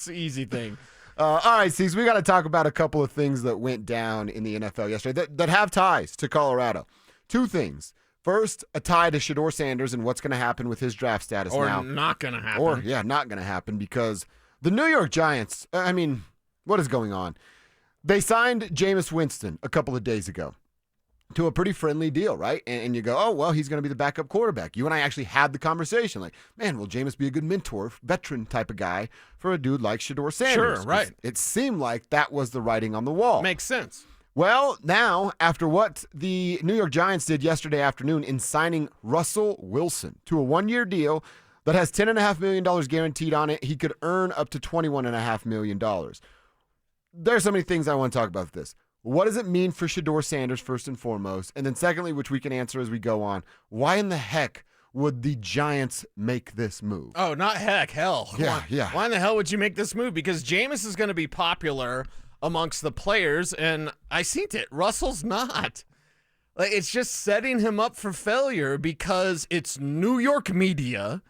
It's an easy thing. All right, Cease, we got to talk about a couple of things that went down in the NFL yesterday that have ties to Colorado. Two things. First, a tie to Shedeur Sanders and what's going to happen with his draft status now. Or not going to happen. Or, not going to happen because the New York Giants, what is going on? They signed Jameis Winston a couple of days ago to a pretty friendly deal, right? And you go, oh, well, he's going to be the backup quarterback. You and I actually had the conversation like, man, will Jameis be a good mentor, veteran type of guy for a dude like Shedeur Sanders? Sure, right. It seemed like that was the writing on the wall. Makes sense. Well, now, after what the New York Giants did yesterday afternoon in signing Russell Wilson to a one-year deal that has $10.5 million guaranteed on it, he could earn up to $21.5 million. There's so many things I want to talk about with this. What does it mean for Shedeur Sanders, first and foremost? And then secondly, which we can answer as we go on, why in the heck would the Giants make this move? Oh, not heck, hell. Yeah. Why in the hell would you make this move? Because Jameis is going to be popular amongst the players, and I seen it. Russell's not. Like, it's just setting him up for failure because it's New York media.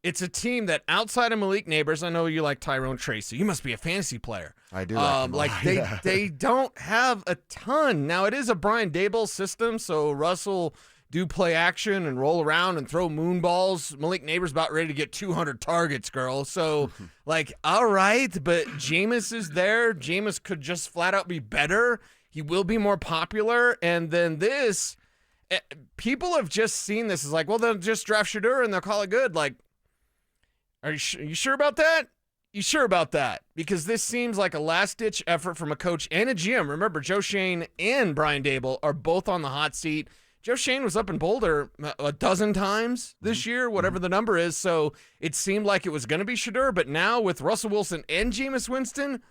It's a team that outside of Malik Neighbors, I know you like Tyrone Tracy. You must be a fantasy player. I do. They don't have a ton. Now, it is a Brian Daboll system, so Russell do play action and roll around and throw moon balls. Malik Neighbors about ready to get 200 targets, girl. So, all right, but Jameis is there. Jameis could just flat out be better. He will be more popular. And then this, people have just seen this as like, well, they'll just draft Shedeur and they'll call it good. Like, are you sure about that? You sure about that? Because this seems like a last-ditch effort from a coach and a GM. Remember, Joe Schoen and Brian Daboll are both on the hot seat. Joe Schoen was up in Boulder a dozen times this year, whatever the number is, so it seemed like it was going to be Shedeur, but now with Russell Wilson and Jameis Winston,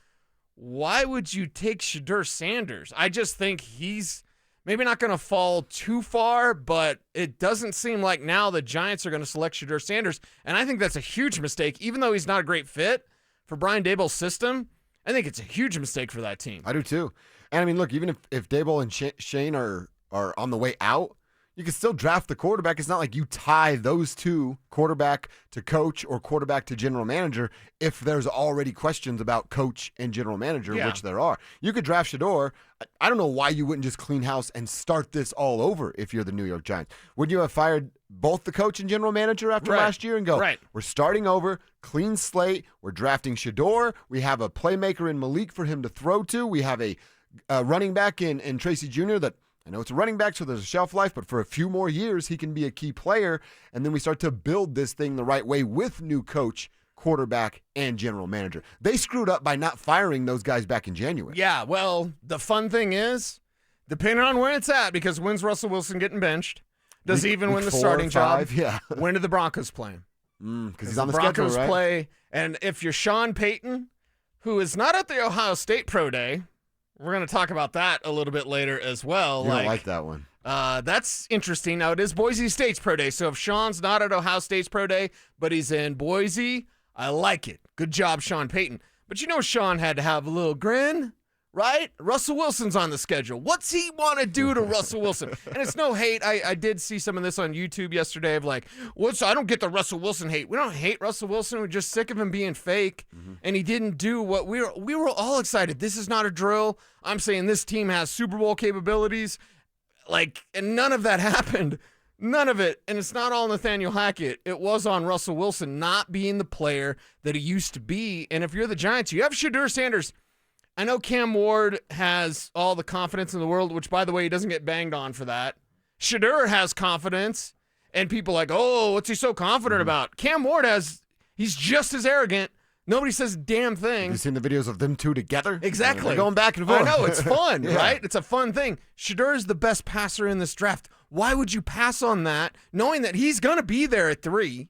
why would you take Shedeur Sanders? I just think he's maybe not going to fall too far, but it doesn't seem like now the Giants are going to select Shedeur Sanders, and I think that's a huge mistake. Even though he's not a great fit for Brian Daboll's system, I think it's a huge mistake for that team. I do too. And I mean, look, even if Daboll and Shane are on the way out, you can still draft the quarterback. It's not like you tie those two, quarterback to coach or quarterback to general manager, if there's already questions about coach and general manager, which there are. You could draft Shedeur. I don't know why you wouldn't just clean house and start this all over if you're the New York Giants. Would you have fired both the coach and general manager after last year and go, we're starting over, clean slate, we're drafting Shedeur, we have a playmaker in Malik for him to throw to, we have a running back in Tracy Jr. that, I know it's a running back, so there's a shelf life, but for a few more years, he can be a key player. And then we start to build this thing the right way with new coach, quarterback, and general manager. They screwed up by not firing those guys back in January. Yeah, well, the fun thing is, depending on where it's at, because when's Russell Wilson getting benched? Does he even win the starting job? Yeah. When are the Broncos playing? Because he's on the Broncos schedule, right? play, and if you're Sean Payton, who is not at the Ohio State Pro Day, we're going to talk about that a little bit later as well. You don't like that one. That's interesting. Now, it is Boise State's Pro Day, so if Sean's not at Ohio State's Pro Day, but he's in Boise, I like it. Good job, Sean Payton. But you know Sean had to have a little grin, right? Russell Wilson's on the schedule. What's he want to do to Russell Wilson? And it's no hate. I did see some of this on YouTube yesterday of like, I don't get the Russell Wilson hate. We don't hate Russell Wilson. We're just sick of him being fake. And he didn't do what we were all excited. This is not a drill. I'm saying this team has Super Bowl capabilities. And none of that happened. None of it. And it's not all Nathaniel Hackett. It was on Russell Wilson not being the player that he used to be. And if you're the Giants, you have Shedeur Sanders. I know Cam Ward has all the confidence in the world, which, by the way, he doesn't get banged on for that. Shedeur has confidence, and people are like, oh, what's he so confident about? Cam Ward he's just as arrogant. Nobody says a damn thing. Have you seen the videos of them two together? Exactly. They're going back and forth. I know, it's fun, right? It's a fun thing. Shedeur is the best passer in this draft. Why would you pass on that, knowing that he's going to be there at 3,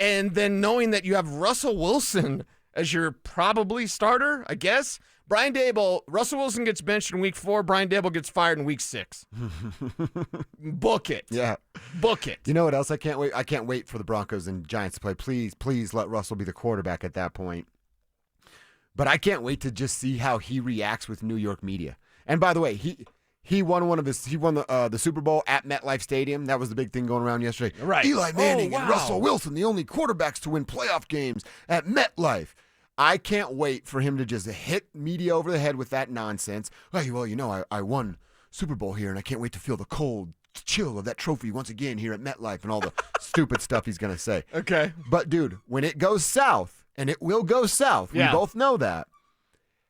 and then knowing that you have Russell Wilson as your probably starter, I guess? Brian Daboll, Russell Wilson gets benched in week 4. Brian Daboll gets fired in week 6. Book it. Yeah. Book it. You know what else I can't wait? I can't wait for the Broncos and Giants to play. Please let Russell be the quarterback at that point. But I can't wait to just see how he reacts with New York media. And by the way, he won the Super Bowl at MetLife Stadium. That was the big thing going around yesterday. Right. Eli Manning and Russell Wilson, the only quarterbacks to win playoff games at MetLife. I can't wait for him to just hit media over the head with that nonsense. Hey, well, I won Super Bowl here, and I can't wait to feel the cold chill of that trophy once again here at MetLife and all the stupid stuff he's going to say. Okay. But, dude, when it goes south, and it will go south, we both know that,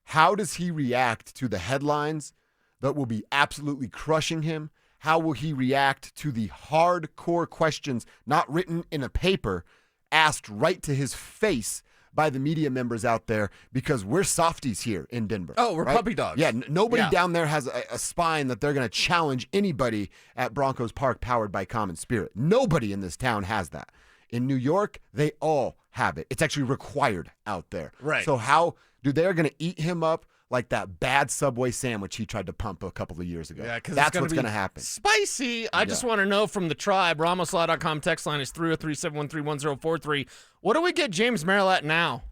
how does he react to the headlines that will be absolutely crushing him? How will he react to the hardcore questions not written in a paper, asked right to his face by the media members out there, because we're softies here in Denver. Oh, we're puppy dogs. Yeah, nobody down there has a spine that they're going to challenge anybody at Broncos Park powered by Common Spirit. Nobody in this town has that. In New York, they all have it. It's actually required out there. Right. So how, dude, they're going to eat him up like that bad Subway sandwich he tried to pump a couple of years ago. Yeah, because that's what's going to happen. Spicy. I just want to know from the tribe. RamosLaw.com text line is 303-713-1043. What do we get James Merrill at now?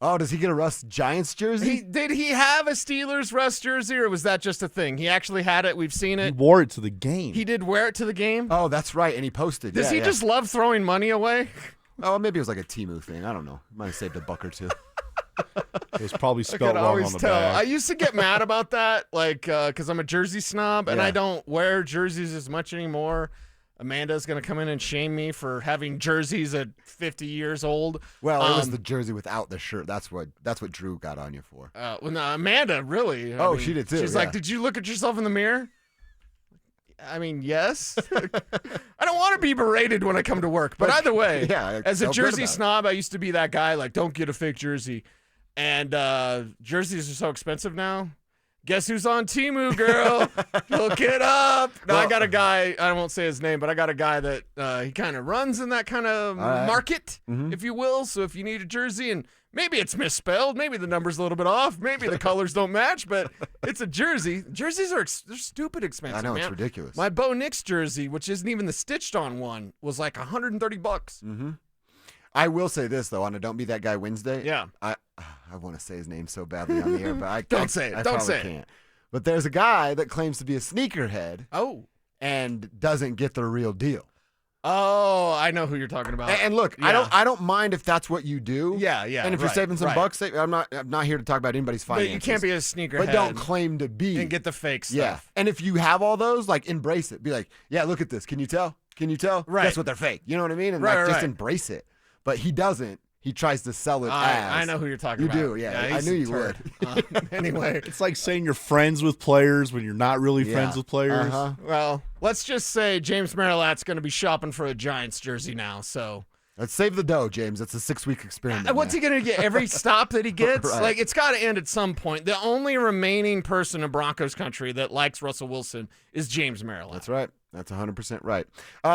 Oh, does he get a Russ Giants jersey? Did he have a Steelers Russ jersey, or was that just a thing? He actually had it. We've seen He it. wore it to the game. He did wear it to the game. Oh, that's right, and he posted. Does he just love throwing money away? Oh, maybe it was like a Temu thing. I don't know. Might have saved a buck or two. It was probably I spelled could wrong always on the tell. back. I used to get mad about that, like, because I'm a jersey snob, and Yeah. I don't wear jerseys as much anymore. Amanda's going to come in and shame me for having jerseys at 50 years old. Well, it was the jersey without the shirt. That's what Drew got on you for. Well, no, Amanda, really. I mean, she did too. She's like, did you look at yourself in the mirror? I mean, yes. I don't want to be berated when I come to work. But either way, yeah, as a feel good jersey about it. snob, I used to be that guy, like, don't get a fake jersey. And jerseys are so expensive now. Guess who's on Temu, girl? Look it up. No, I got a guy, I won't say his name, but I got a guy that he kind of runs in that kind of market, if you will. So if you need a jersey, and maybe it's misspelled, maybe the number's a little bit off, maybe the colors don't match, but it's a jersey. Jerseys are they're stupid expensive. I know, man. it's ridiculous. My Bo Nix jersey, which isn't even the stitched on one, was like $130. Mm-hmm. I will say this, though, on a Don't Be That Guy Wednesday. Yeah. I want to say his name so badly on the air, but I Don't say it. I Don't probably say it. can't. But there's a guy that claims to be a sneakerhead Oh. and doesn't get the real deal. Oh, I know who you're talking about. And look, Yeah. I don't mind if that's what you do. Yeah. And if you're saving some bucks, I'm not here to talk about anybody's But finances. you can't be a sneakerhead. But don't claim to be. and get the fake stuff. Yeah. And if you have all those, like, embrace it. Be like, yeah, look at this. Can you tell? Can you tell? Right. Guess what? They're fake. You know what I mean? And Right, just right. embrace it. But he doesn't. He tries to sell it as. I know who you're talking You about. do, yeah. I he's knew a you turd. would. Anyway, It's like saying you're friends with players when you're not really friends Yeah. with players. Uh-huh. well, let's just say James Marilat's going to be shopping for a Giants jersey now. So Let's save the dough, James. It's a 6-week experiment. what's he man. going to get? Every stop that he gets? Right. Like, it's got to end at some point. The only remaining person in Broncos country that likes Russell Wilson is James Marilat. That's right. That's 100% right.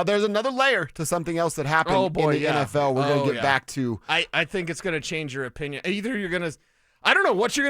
There's another layer to something else that happened Oh, boy, in the yeah. NFL. We're going to get yeah. back to. I think it's going to change your opinion. Either you're going to, I don't know what you're going to